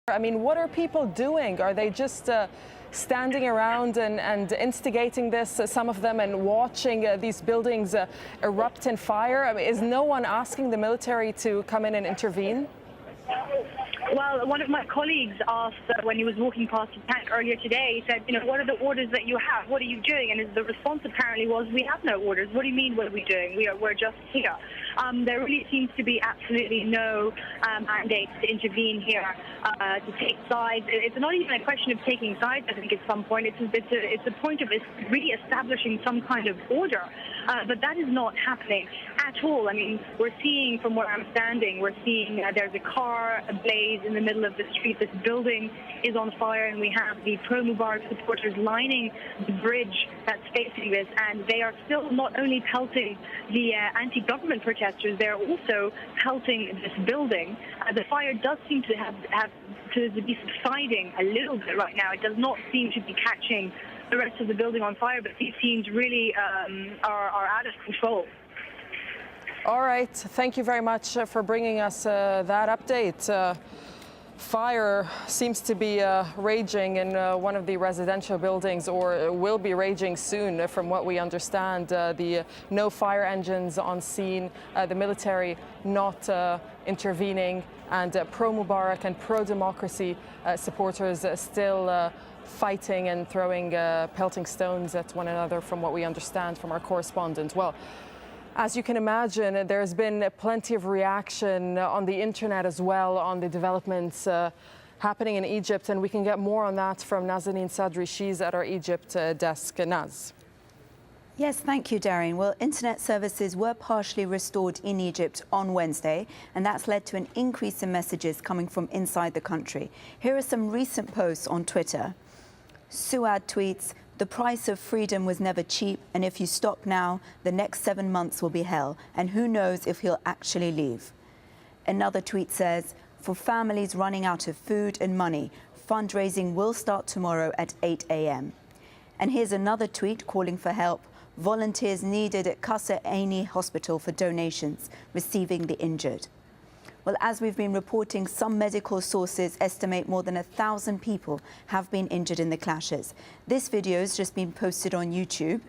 I mean, what are people doing? Are they just standing around and instigating this, some of them, and watching these buildings erupt in fire? I mean, is no one asking the military to come in and intervene? Well, one of my colleagues asked when he was walking past the tank earlier today, he said, what are the orders that you have? What are you doing? And the response apparently was, we have no orders. What do you mean, what are we doing? We're just here. There really seems to be absolutely no mandate to intervene here, to take sides. It's not even a question of taking sides, I think, at some point. It's a point of really establishing some kind of order. But that is not happening at all. I mean, we're seeing from where I'm standing, we're seeing there's a car ablaze in the middle of the street. This building is on fire, and we have the pro-Mubarak supporters lining the bridge that's facing this, and they are still not only pelting the anti-government protesters, they're also pelting this building. The fire does seem to have to be subsiding a little bit right now. It does not seem to be catching the rest of the building on fire, but these scenes really are out of control. All right. Thank you very much for bringing us that update. Fire seems to be raging in one of the residential buildings, or will be raging soon, from what we understand. The no fire engines on scene, the military not intervening, and pro-Mubarak and pro-democracy supporters still fighting and throwing pelting stones at one another, from what we understand from our correspondent. Well, as you can imagine, there's been plenty of reaction on the internet as well on the developments happening in Egypt, and we can get more on that from Nazanin Sadri. She's at our Egypt desk. Naz. Yes, thank you, Darren. Well, internet services were partially restored in Egypt on Wednesday, and that's led to an increase in messages coming from inside the country. Here are some recent posts on Twitter. Suad tweets, "The price of freedom was never cheap, and if you stop now, the next 7 months will be hell, and who knows if he'll actually leave." Another tweet says, "For families running out of food and money, fundraising will start tomorrow at 8 a.m. And here's another tweet calling for help. "Volunteers needed at Qasr Aini Hospital for donations, receiving the injured." Well, as we've been reporting, some medical sources estimate more than 1,000 people have been injured in the clashes. This video has just been posted on YouTube.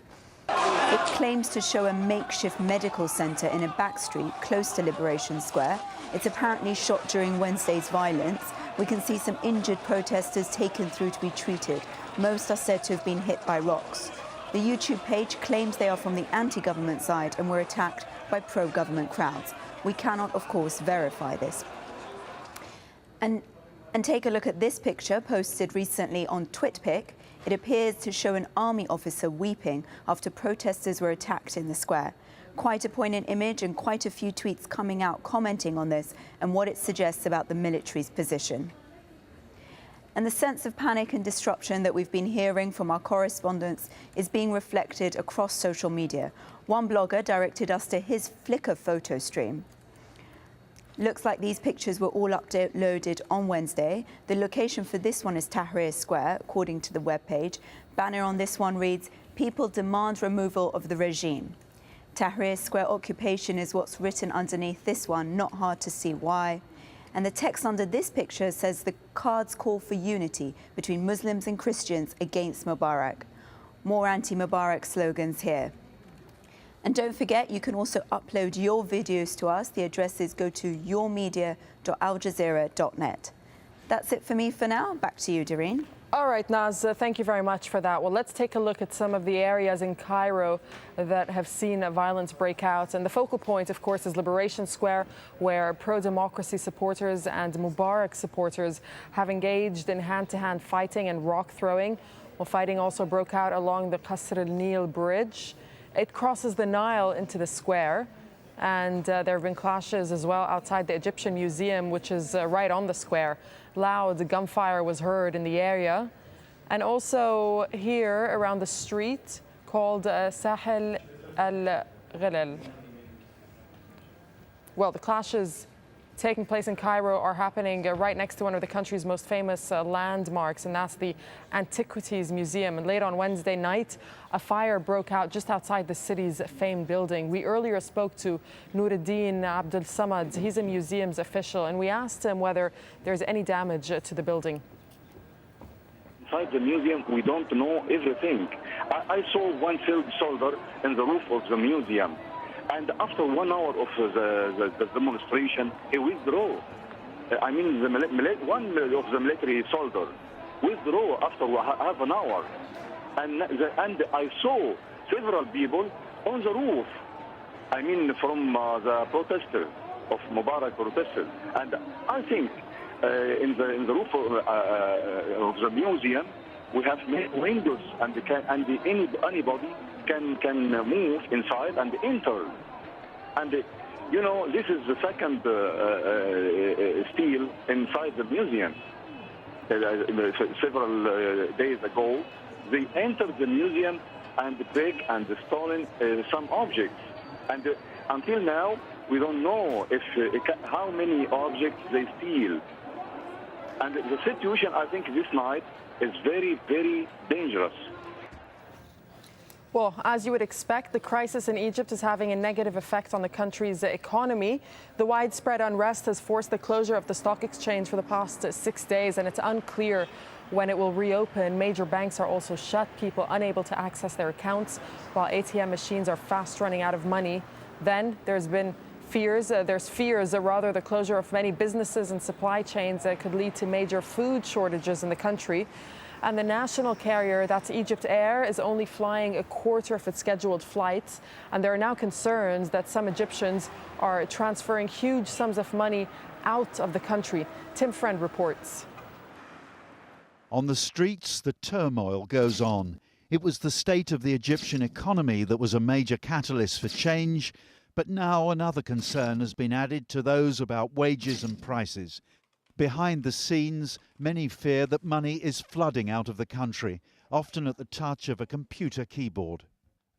It claims to show a makeshift medical centre in a back street close to Liberation Square. It's apparently shot during Wednesday's violence. We can see some injured protesters taken through to be treated. Most are said to have been hit by rocks. The YouTube page claims they are from the anti-government side and were attacked by pro-government crowds. We cannot, of course, verify this. And take a look at this picture posted recently on TwitPic. It appears to show an army officer weeping after protesters were attacked in the square. Quite a poignant image, and quite a few tweets coming out commenting on this and what it suggests about the military's position. And the sense of panic and disruption that we've been hearing from our correspondents is being reflected across social media. One blogger directed us to his Flickr photo stream. Looks like these pictures were all uploaded on Wednesday. The location for this one is Tahrir Square, according to the webpage. Banner on this one reads, "People demand removal of the regime." Tahrir Square occupation is what's written underneath this one, not hard to see why. And the text under this picture says the cards call for unity between Muslims and Christians against Mubarak. More anti-Mubarak slogans here. And don't forget, you can also upload your videos to us. The addresses go to yourmedia.aljazeera.net. That's it for me for now. Back to you, Doreen. All right, Naz, thank you very much for that. Well, let's take a look at some of the areas in Cairo that have seen violence break out. And the focal point, of course, is Liberation Square, where pro-democracy supporters and Mubarak supporters have engaged in hand-to-hand fighting and rock throwing. Well, fighting also broke out along the Qasr al-Nil bridge. It crosses the Nile into the square. And there have been clashes as well outside the Egyptian Museum, which is right on the square. Loud gunfire was heard in the area. And also here around the street called Sahel al-Ghalal. Well, the clashes taking place in Cairo are happening right next to one of the country's most famous landmarks, and that's the Antiquities Museum. And late on Wednesday night, a fire broke out just outside the city's famed building. We earlier spoke to Nuruddin Abdul Samad. He's a museum's official, and we asked him whether there's any damage to the building. Inside the museum, we don't know everything. I saw one soldier in the roof of the museum, and after 1 hour of the demonstration, he withdrew. I mean, one of the military soldiers withdrew after half an hour, and I saw several people on the roof. I mean, from the protesters of Mubarak protesters, and I think. In the roof of the museum, we have many windows, and anybody can move inside and enter. And you know, this is the second steal inside the museum. Several days ago, they entered the museum and break and stolen some objects, and until now we don't know if how many objects they steal. And the situation, I think, this night is very, very dangerous. Well, as you would expect, the crisis in Egypt is having a negative effect on the country's economy. The widespread unrest has forced the closure of the stock exchange for the past 6 days, and it's unclear when it will reopen. Major banks are also shut, people unable to access their accounts, while ATM machines are fast running out of money. Then there's fears the closure of many businesses and supply chains that could lead to major food shortages in the country. And the national carrier, that's Egypt Air, is only flying a quarter of its scheduled flights. And there are now concerns that some Egyptians are transferring huge sums of money out of the country. Tim Friend reports. On the streets, the turmoil goes on. It was the state of the Egyptian economy that was a major catalyst for change. But now another concern has been added to those about wages and prices. Behind the scenes, many fear that money is flooding out of the country, often at the touch of a computer keyboard.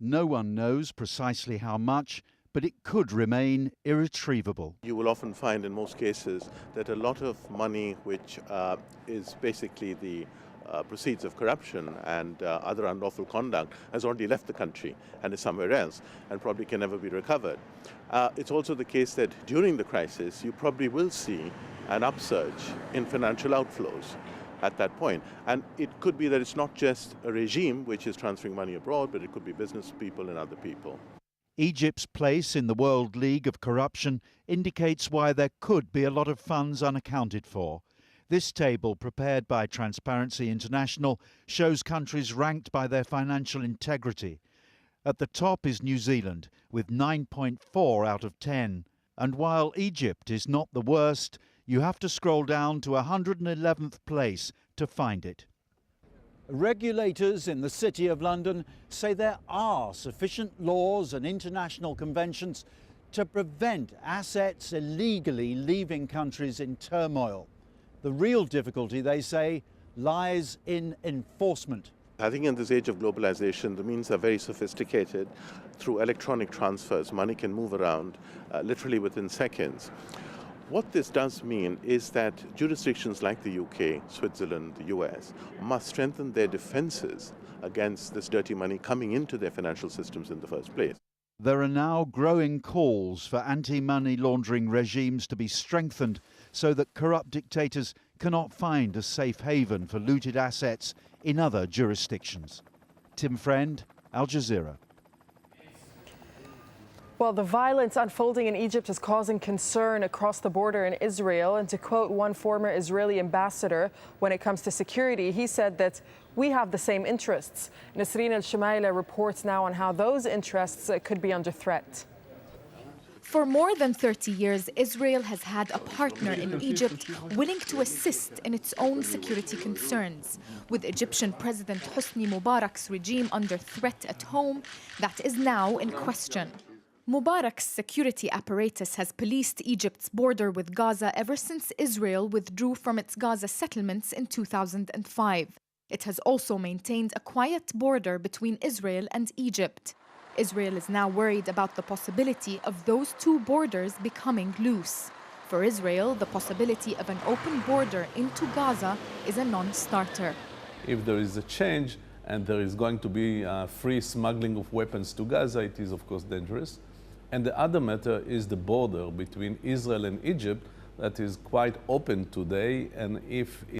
No one knows precisely how much, but it could remain irretrievable. You will often find in most cases that a lot of money which is basically the proceeds of corruption and other unlawful conduct has already left the country and is somewhere else and probably can never be recovered. It's also the case that during the crisis you probably will see an upsurge in financial outflows at that point. And it could be that it's not just a regime which is transferring money abroad, but it could be business people and other people. Egypt's place in the World League of Corruption indicates why there could be a lot of funds unaccounted for. This table, prepared by Transparency International, shows countries ranked by their financial integrity. At the top is New Zealand, with 9.4 out of 10. And while Egypt is not the worst, you have to scroll down to 111th place to find it. Regulators in the City of London say there are sufficient laws and international conventions to prevent assets illegally leaving countries in turmoil. The real difficulty, they say, lies in enforcement. I think in this age of globalization, the means are very sophisticated. Through electronic transfers, money can move around literally within seconds. What this does mean is that jurisdictions like the UK, Switzerland, the US must strengthen their defenses against this dirty money coming into their financial systems in the first place. There are now growing calls for anti-money laundering regimes to be strengthened so that corrupt dictators cannot find a safe haven for looted assets in other jurisdictions. Tim Friend, Al Jazeera. Well, the violence unfolding in Egypt is causing concern across the border in Israel. And to quote one former Israeli ambassador, when it comes to security, he said that we have the same interests. Nasreen El-Shamaila reports now on how those interests could be under threat. For more than 30 years, Israel has had a partner in Egypt willing to assist in its own security concerns. With Egyptian President Hosni Mubarak's regime under threat at home, that is now in question. Mubarak's security apparatus has policed Egypt's border with Gaza ever since Israel withdrew from its Gaza settlements in 2005. It has also maintained a quiet border between Israel and Egypt. Israel is now worried about the possibility of those two borders becoming loose. For Israel, the possibility of an open border into Gaza is a non-starter. If there is a change and there is going to be free smuggling of weapons to Gaza, it is of course dangerous. And the other matter is the border between Israel and Egypt that is quite open today, and if